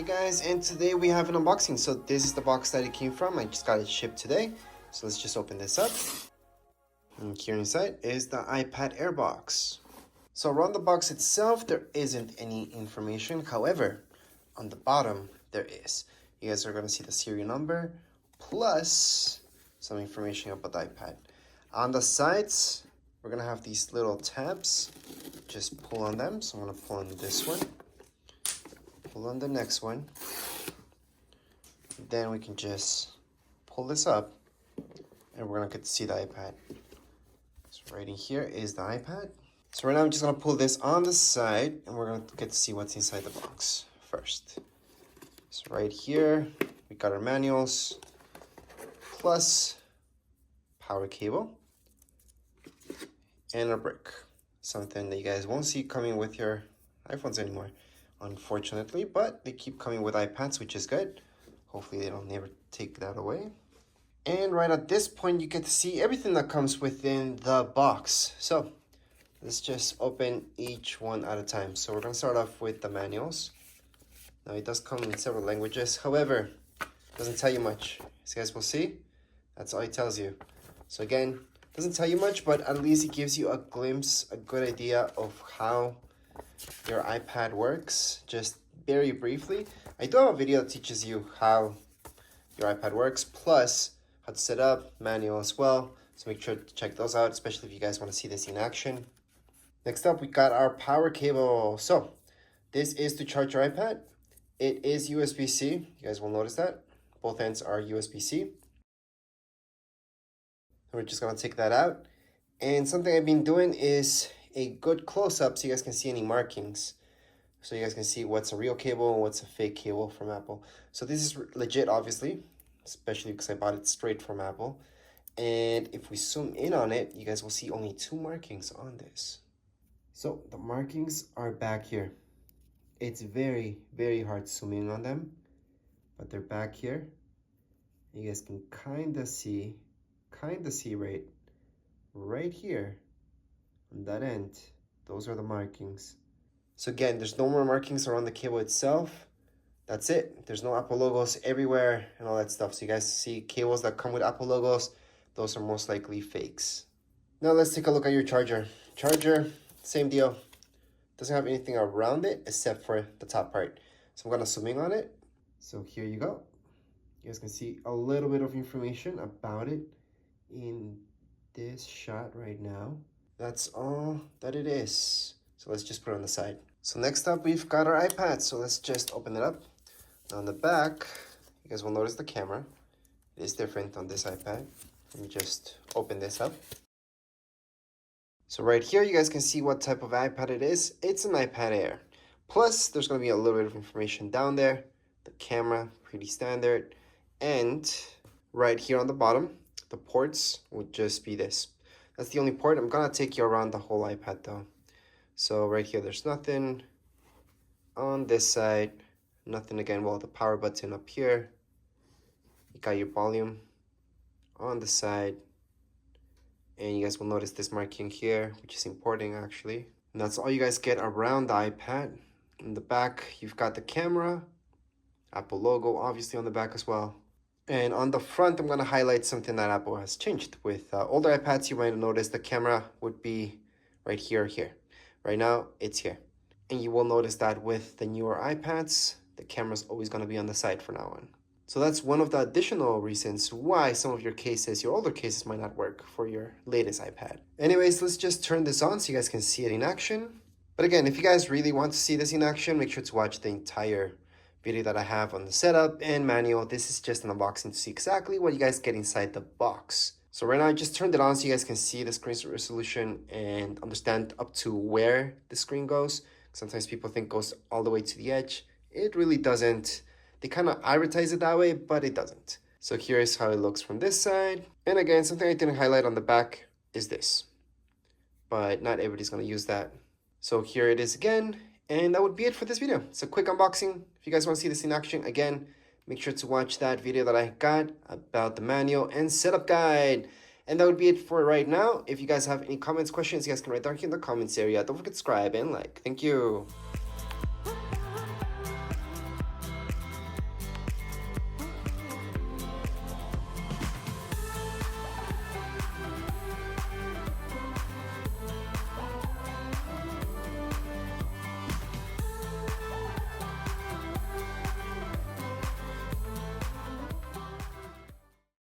Guys, and today we have an unboxing. So this is the box that it came from. I just got it shipped today. So let's just open this up. And here inside is the iPad Air box. So around the box itself, there isn't any information. However, on the bottom, there is. You guys are going to see the serial number plus some information about the iPad. On the sides, we're going to have these little tabs. Just pull on them. So I'm going to pull on this one. Pull on the next one. Then we can just pull this up and we're gonna get to see the iPad. So right in here is the iPad. So right now I'm just gonna pull this on the side and we're gonna get to see what's inside the box first. So right here we got our manuals plus power cable and a brick. Something that you guys won't see coming with your iPhones anymore, unfortunately, but they keep coming with iPads, which is good. Hopefully they don't never take that away. And right at this point, you get to see everything that comes within the box. So let's just open each one at a time. So we're gonna start off with the manuals. Now it does come in several languages. However, it doesn't tell you much. As you guys will see, that's all it tells you. So again, doesn't tell you much, but at least it gives you a glimpse, a good idea of how your iPad works, just very briefly. I do have a video that teaches you how your iPad works, plus how to set up, manual as well. So make sure to check those out, especially if you guys want to see this in action. Next up, we got our power cable. So this is to charge your iPad. It is USB-C. You guys will notice that. Both ends are USB-C. We're just gonna take that out. And something I've been doing is a good close-up so you guys can see any markings. So you guys can see what's a real cable and what's a fake cable from Apple. So this is legit, obviously, especially because I bought it straight from Apple. And if we zoom in on it, you guys will see only 2 markings on this. So the markings are back here. It's very, very hard zooming on them, but they're back here. You guys can kind of see right here on that end. Those are the markings. So again, there's no more markings around the cable itself. That's it. There's no Apple logos everywhere and all that stuff. So you guys see cables that come with Apple logos, those are most likely fakes. Now let's take a look at your charger. Charger, same deal. Doesn't have anything around it except for the top part. So I'm gonna zoom in on it. So here you go. You guys can see a little bit of information about it in this shot right now. That's all that it is. So let's just put it on the side. So next up, we've got our iPad. So let's just open it up. Now on the back, you guys will notice the camera. It is different on this iPad. Let me just open this up. So right here, you guys can see what type of iPad it is. It's an iPad Air. Plus, there's gonna be a little bit of information down there. The camera, pretty standard. And right here on the bottom, the ports would just be this. That's the only port. I'm gonna take you around the whole iPad though. So right here, there's nothing. On this side, nothing again. Well, the power button up here. You got your volume on the side. And you guys will notice this marking here, which is important actually. And that's all you guys get around the iPad. In the back, you've got the camera, Apple logo obviously on the back as well. And on the front, I'm gonna highlight something that Apple has changed. With older iPads, you might have noticed the camera would be right here or here. Right now, it's here. And you will notice that with the newer iPads, the camera's always gonna be on the side from now on. So that's one of the additional reasons why some of your cases, your older cases, might not work for your latest iPad. Anyways, let's just turn this on so you guys can see it in action. But again, if you guys really want to see this in action, make sure to watch the entire video that I have on the setup and manual. This is just an unboxing to see exactly what you guys get inside the box. So right now I just turned it on so you guys can see the screen resolution and understand up to where the screen goes. Sometimes people think it goes all the way to the edge. It really doesn't. They kind of advertise it that way, but it doesn't. So here's how it looks from this side. And again, something I didn't highlight on the back is this, but not everybody's gonna use that. So here it is again. And that would be it for this video. It's a quick unboxing. If you guys want to see this in action, again, make sure to watch that video that I got about the manual and setup guide. And that would be it for right now. If you guys have any comments, questions, you guys can write down here in the comments area. Don't forget to subscribe and like. Thank you.